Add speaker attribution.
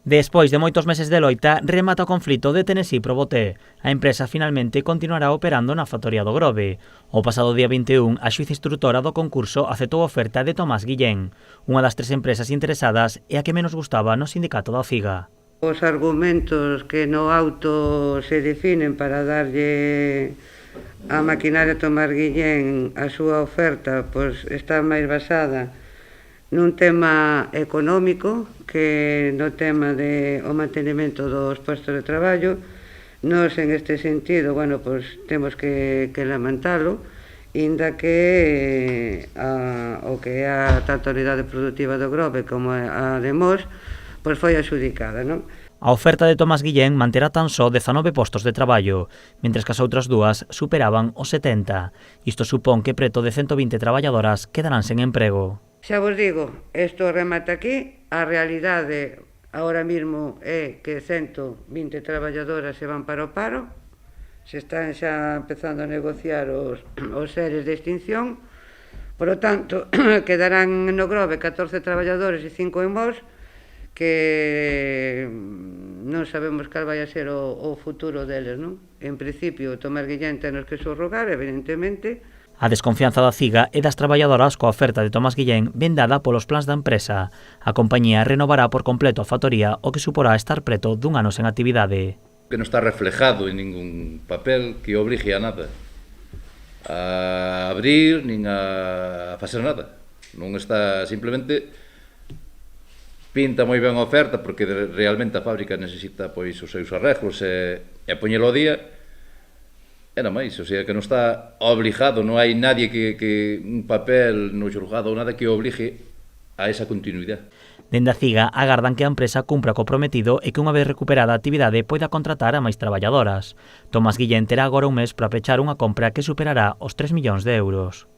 Speaker 1: Despois de moitos meses de loita, remata o conflito de Tennessee pro Boté. A empresa finalmente continuará operando na factoría do Grove. O pasado día 21, a xuíza instrutora do concurso aceptou a oferta de Tomás Guillén, unha das 3 empresas interesadas e a que menos gustaba no sindicato da CIGA.
Speaker 2: Os argumentos que no auto se definen para darlle a maquinaria Tomás Guillén a súa oferta, pois está máis basada nun tema económico que no tema de o mantenimento dos postos de traballo. Nos, en este sentido, bueno, pois temos que lamentalo, inda que o que é a tanto a unidade productiva do Grove como a de Mos, pois foi adxudicada, non?
Speaker 1: A oferta de Tomás Guillén manterá tan só 19 postos de traballo, mentres que as outras dúas superaban os 70. Isto supón que preto de 120 traballadoras quedarán sen emprego.
Speaker 2: Xa vos digo, isto remata aquí, a realidade agora mesmo é que 120 traballadoras se van para o paro, se están xa empezando a negociar os seres de extinción, por lo tanto, quedarán no Grove 14 traballadores e 5 en Mos, que non sabemos cal vai a ser o futuro deles, non? En principio, Tomás Guillén tenos que subrogar, evidentemente.
Speaker 1: A desconfianza da CIGA e das traballadoras coa oferta de Tomás Guillén ven dada polos plans da empresa. A compañía renovará por completo a factoría, o que suporá estar preto dun ano sen actividade.
Speaker 3: Que non está reflejado en ningún papel que obrigue a nada, a abrir nin a facer nada. Non está, simplemente pinta moi ben a oferta porque realmente a fábrica necesita pois os seus arreglos e poñelo ao día. E non máis, o sea, que non está obligado, non hai nadie que un papel no xulgado ou nada que obligue a esa continuidade.
Speaker 1: Dende a CIGA agardan que a empresa cumpra co prometido e que unha vez recuperada a actividade poida contratar a máis traballadoras. Tomás Guillén terá agora un mes para pechar unha compra que superará os 3 millóns de euros.